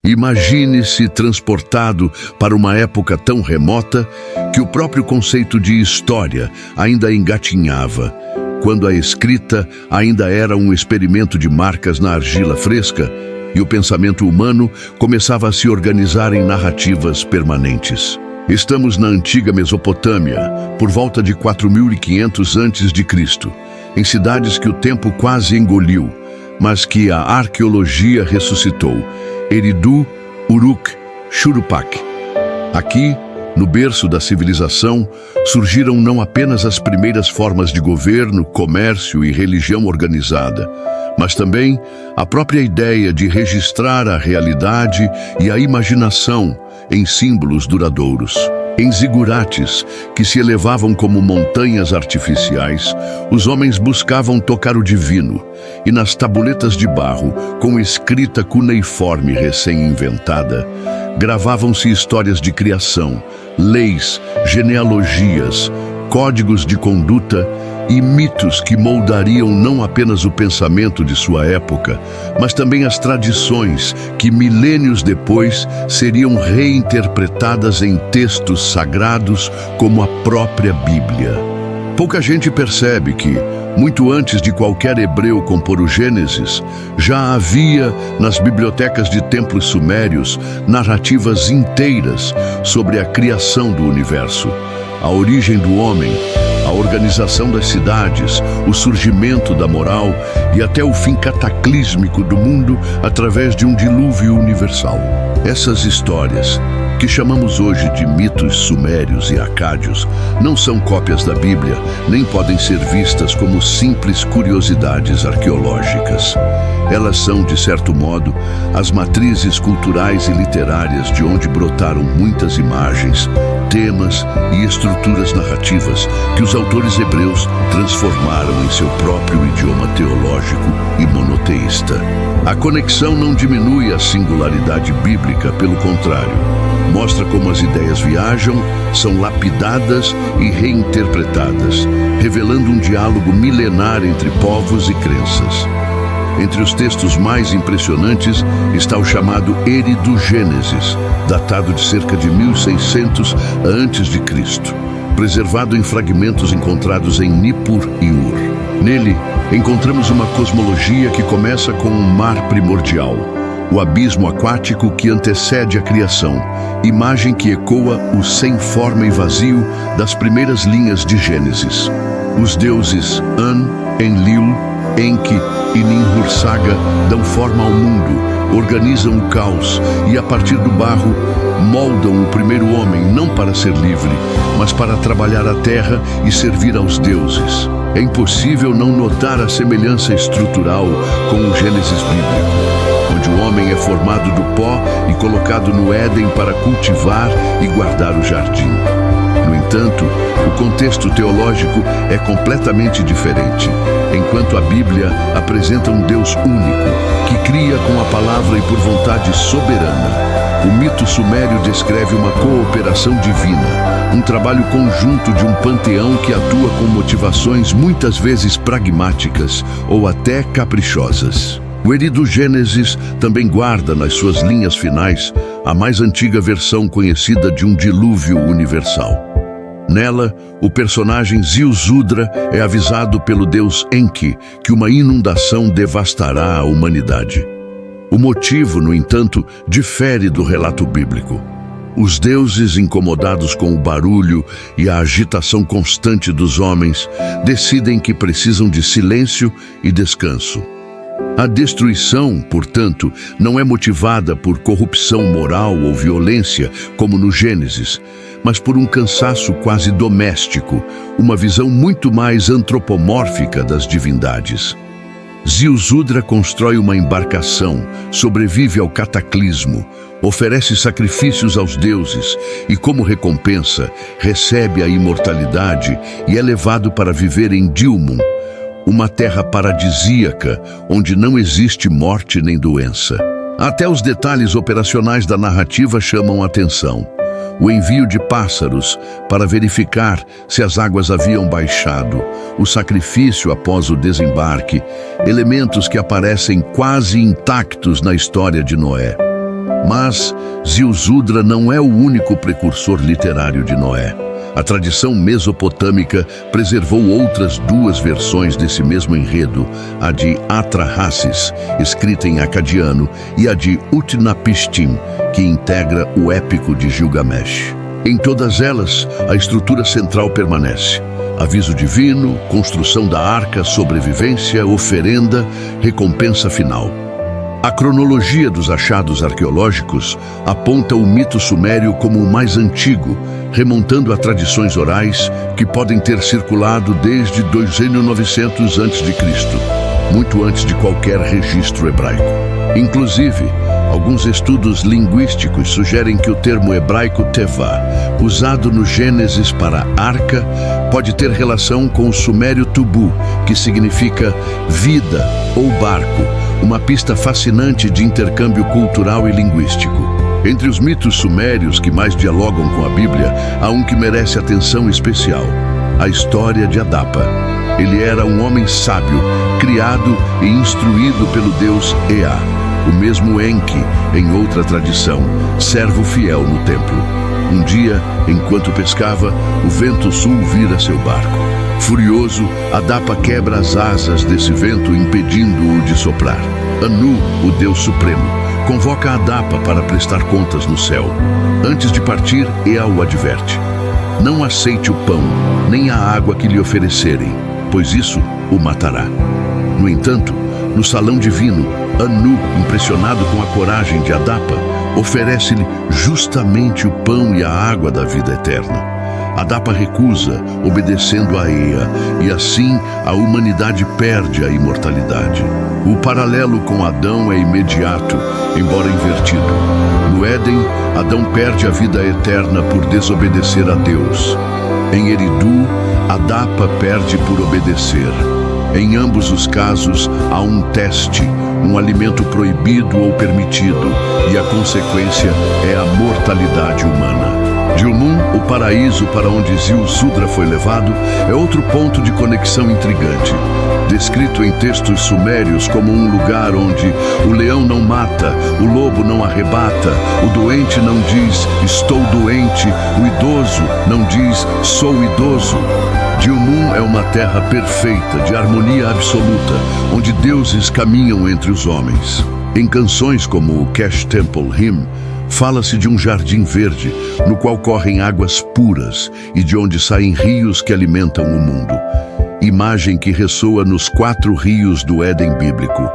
Imagine-se transportado para uma época tão remota que o próprio conceito de história ainda engatinhava, quando a escrita ainda era um experimento de marcas na argila fresca e o pensamento humano começava a se organizar em narrativas permanentes. Estamos na antiga Mesopotâmia, por volta de 4500 a.C., em cidades que o tempo quase engoliu, mas que a arqueologia ressuscitou: Eridu, Uruk, Churupaq. Aqui, no berço da civilização, surgiram não apenas as primeiras formas de governo, comércio e religião organizada, mas também a própria ideia de registrar a realidade e a imaginação em símbolos duradouros. Em zigurates, que se elevavam como montanhas artificiais, os homens buscavam tocar o divino, e nas tabuletas de barro, com escrita cuneiforme recém-inventada, gravavam-se histórias de criação, leis, genealogias, códigos de conduta e mitos que moldariam não apenas o pensamento de sua época, mas também as tradições que milênios depois seriam reinterpretadas em textos sagrados como a própria Bíblia. Pouca gente percebe que, muito antes de qualquer hebreu compor o Gênesis, já havia nas bibliotecas de templos sumérios narrativas inteiras sobre a criação do universo, a origem do homem, a organização das cidades, o surgimento da moral e até o fim cataclísmico do mundo através de um dilúvio universal. Essas histórias, que chamamos hoje de mitos sumérios e acádios, não são cópias da Bíblia, nem podem ser vistas como simples curiosidades arqueológicas. Elas são, de certo modo, as matrizes culturais e literárias de onde brotaram muitas imagens, temas e estruturas narrativas que os autores hebreus transformaram em seu próprio idioma teológico e monoteísta. A conexão não diminui a singularidade bíblica, pelo contrário, mostra como as ideias viajam, são lapidadas e reinterpretadas, revelando um diálogo milenar entre povos e crenças. Entre os textos mais impressionantes está o chamado Eridu Gênesis, datado de cerca de 1600 a.C., preservado em fragmentos encontrados em Nippur e Ur. Nele, encontramos uma cosmologia que começa com um mar primordial, o abismo aquático que antecede a criação, imagem que ecoa o sem forma e vazio das primeiras linhas de Gênesis. Os deuses An, Enlil, Enki e Ninhursag dão forma ao mundo, organizam o caos e, a partir do barro, moldam o primeiro homem não para ser livre, mas para trabalhar a terra e servir aos deuses. É impossível não notar a semelhança estrutural com o Gênesis bíblico, onde o homem é formado do pó e colocado no Éden para cultivar e guardar o jardim. No entanto, o contexto teológico é completamente diferente. Enquanto a Bíblia apresenta um Deus único, que cria com a palavra e por vontade soberana, o mito sumério descreve uma cooperação divina, um trabalho conjunto de um panteão que atua com motivações muitas vezes pragmáticas ou até caprichosas. O Eridu Gênesis também guarda nas suas linhas finais a mais antiga versão conhecida de um dilúvio universal. Nela, o personagem Ziusudra é avisado pelo deus Enki que uma inundação devastará a humanidade. O motivo, no entanto, difere do relato bíblico. Os deuses, incomodados com o barulho e a agitação constante dos homens, decidem que precisam de silêncio e descanso. A destruição, portanto, não é motivada por corrupção moral ou violência, como no Gênesis, mas por um cansaço quase doméstico, uma visão muito mais antropomórfica das divindades. Ziusudra constrói uma embarcação, sobrevive ao cataclismo, oferece sacrifícios aos deuses e, como recompensa, recebe a imortalidade e é levado para viver em Dilmun, uma terra paradisíaca onde não existe morte nem doença. Até os detalhes operacionais da narrativa chamam a atenção. O envio de pássaros para verificar se as águas haviam baixado, o sacrifício após o desembarque, elementos que aparecem quase intactos na história de Noé. Mas Ziusudra não é o único precursor literário de Noé. A tradição mesopotâmica preservou outras duas versões desse mesmo enredo, a de Atrahasis, escrita em acadiano, e a de Utnapishtim, que integra o épico de Gilgamesh. Em todas elas, a estrutura central permanece: aviso divino, construção da arca, sobrevivência, oferenda, recompensa final. A cronologia dos achados arqueológicos aponta o mito sumério como o mais antigo, remontando a tradições orais que podem ter circulado desde 2900 a.C., muito antes de qualquer registro hebraico. Inclusive, alguns estudos linguísticos sugerem que o termo hebraico tevá, usado no Gênesis para arca, pode ter relação com o sumério tubu, que significa vida ou barco, uma pista fascinante de intercâmbio cultural e linguístico. Entre os mitos sumérios que mais dialogam com a Bíblia, há um que merece atenção especial: a história de Adapa. Ele era um homem sábio, criado e instruído pelo deus Ea, o mesmo Enki, em outra tradição, servo fiel no templo. Um dia, enquanto pescava, o vento sul vira seu barco. Furioso, Adapa quebra as asas desse vento, impedindo-o de soprar. Anu, o Deus Supremo, convoca Adapa para prestar contas no céu. Antes de partir, Ea o adverte: não aceite o pão, nem a água que lhe oferecerem, pois isso o matará. No entanto, no salão divino, Anu, impressionado com a coragem de Adapa, oferece-lhe justamente o pão e a água da vida eterna. Adapa recusa, obedecendo a Ea, e assim a humanidade perde a imortalidade. O paralelo com Adão é imediato, embora invertido. No Éden, Adão perde a vida eterna por desobedecer a Deus. Em Eridu, Adapa perde por obedecer. Em ambos os casos, há um teste, um alimento proibido ou permitido, e a consequência é a mortalidade humana. Dilmun, o paraíso para onde Ziusudra foi levado, é outro ponto de conexão intrigante. Descrito em textos sumérios como um lugar onde o leão não mata, o lobo não arrebata, o doente não diz "estou doente", o idoso não diz "sou idoso". Dilmun é uma terra perfeita, de harmonia absoluta, onde deuses caminham entre os homens. Em canções como o Cash Temple Hymn, fala-se de um jardim verde, no qual correm águas puras e de onde saem rios que alimentam o mundo. Imagem que ressoa nos 4 rios do Éden bíblico.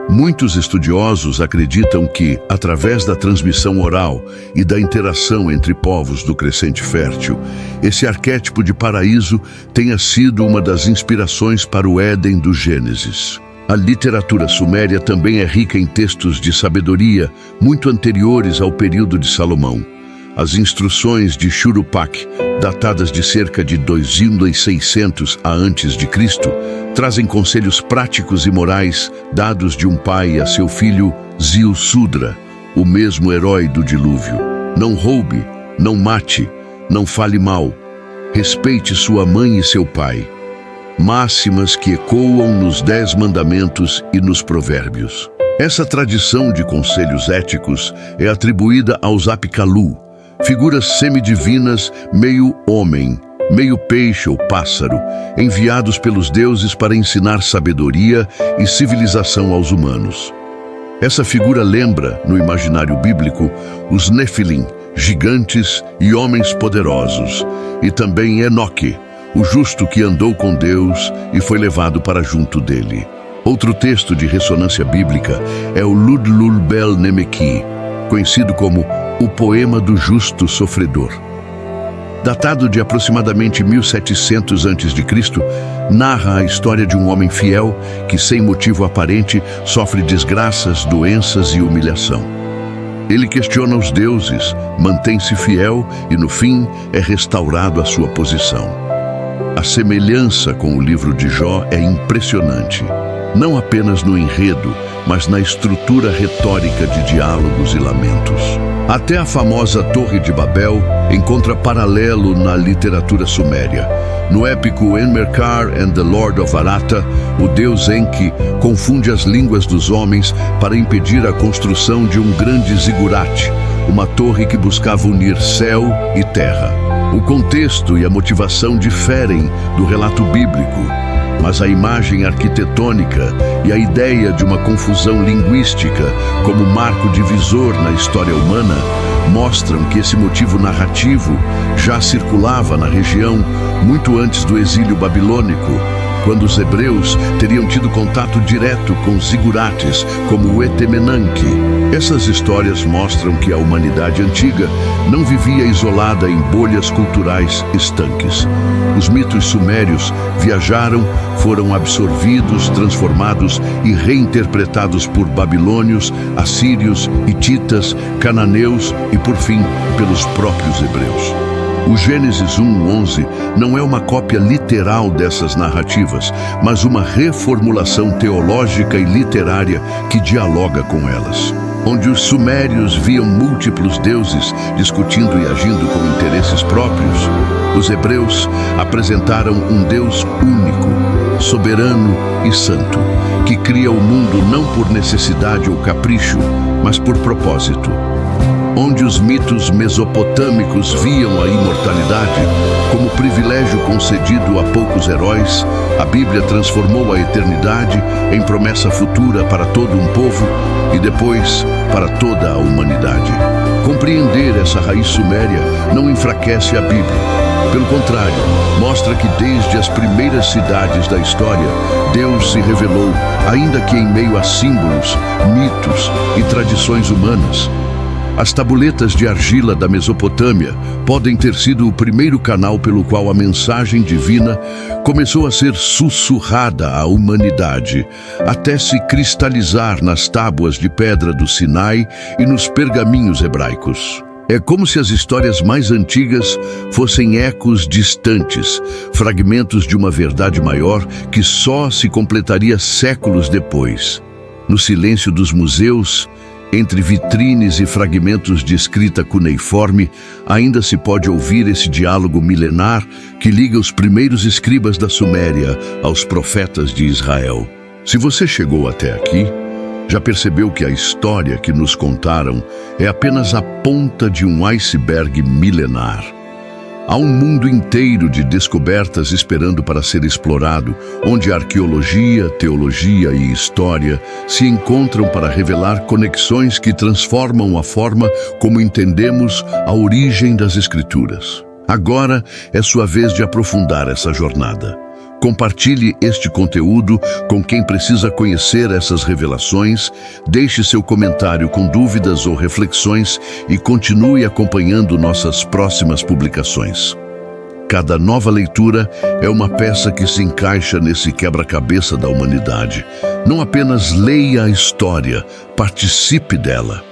Muitos estudiosos acreditam que, através da transmissão oral e da interação entre povos do Crescente Fértil, esse arquétipo de paraíso tenha sido uma das inspirações para o Éden do Gênesis. A literatura suméria também é rica em textos de sabedoria muito anteriores ao período de Salomão. As instruções de Churupak, datadas de cerca de 2600 a.C., trazem conselhos práticos e morais dados de um pai a seu filho Ziusudra, o mesmo herói do dilúvio. Não roube, não mate, não fale mal, respeite sua mãe e seu pai. Máximas que ecoam nos 10 mandamentos e nos provérbios. Essa tradição de conselhos éticos é atribuída aos Apikalu, figuras semidivinas, meio homem, meio peixe ou pássaro, enviados pelos deuses para ensinar sabedoria e civilização aos humanos. Essa figura lembra, no imaginário bíblico, os Nefilim, gigantes e homens poderosos, e também Enoque, o justo que andou com Deus e foi levado para junto dele. Outro texto de ressonância bíblica é o Ludlul Bel Nemeki, conhecido como o Poema do Justo Sofredor. Datado de aproximadamente 1700 a.C., narra a história de um homem fiel que, sem motivo aparente, sofre desgraças, doenças e humilhação. Ele questiona os deuses, mantém-se fiel e, no fim, é restaurado à sua posição. A semelhança com o livro de Jó é impressionante. não apenas no enredo, mas na estrutura retórica de diálogos e lamentos. Até a famosa Torre de Babel encontra paralelo na literatura suméria. No épico Enmerkar and the Lord of Aratta, o deus Enki confunde as línguas dos homens para impedir a construção de um grande zigurate, uma torre que buscava unir céu e terra. O contexto e a motivação diferem do relato bíblico, mas a imagem arquitetônica e a ideia de uma confusão linguística como marco divisor na história humana mostram que esse motivo narrativo já circulava na região muito antes do exílio babilônico, quando os hebreus teriam tido contato direto com zigurates como o Etemenanque. Essas histórias mostram que a humanidade antiga não vivia isolada em bolhas culturais estanques. Os mitos sumérios viajaram, foram absorvidos, transformados e reinterpretados por babilônios, assírios, hititas, cananeus e, por fim, pelos próprios hebreus. O Gênesis 1:11 não é uma cópia literal dessas narrativas, mas uma reformulação teológica e literária que dialoga com elas. Onde os sumérios viam múltiplos deuses discutindo e agindo com interesses próprios, os hebreus apresentaram um Deus único, soberano e santo, que cria o mundo não por necessidade ou capricho, mas por propósito. Onde os mitos mesopotâmicos viam a imortalidade como privilégio concedido a poucos heróis, a Bíblia transformou a eternidade em promessa futura para todo um povo e depois para toda a humanidade. Compreender essa raiz suméria não enfraquece a Bíblia. Pelo contrário, mostra que desde as primeiras cidades da história, Deus se revelou, ainda que em meio a símbolos, mitos e tradições humanas. As tabuletas de argila da Mesopotâmia podem ter sido o primeiro canal pelo qual a mensagem divina começou a ser sussurrada à humanidade, até se cristalizar nas tábuas de pedra do Sinai e nos pergaminhos hebraicos. É como se as histórias mais antigas fossem ecos distantes, fragmentos de uma verdade maior que só se completaria séculos depois. No silêncio dos museus, entre vitrines e fragmentos de escrita cuneiforme, ainda se pode ouvir esse diálogo milenar que liga os primeiros escribas da Suméria aos profetas de Israel. Se você chegou até aqui, já percebeu que a história que nos contaram é apenas a ponta de um iceberg milenar. Há um mundo inteiro de descobertas esperando para ser explorado, onde arqueologia, teologia e história se encontram para revelar conexões que transformam a forma como entendemos a origem das Escrituras. Agora é sua vez de aprofundar essa jornada. Compartilhe este conteúdo com quem precisa conhecer essas revelações, deixe seu comentário com dúvidas ou reflexões e continue acompanhando nossas próximas publicações. Cada nova leitura é uma peça que se encaixa nesse quebra-cabeça da humanidade. Não apenas leia a história, participe dela.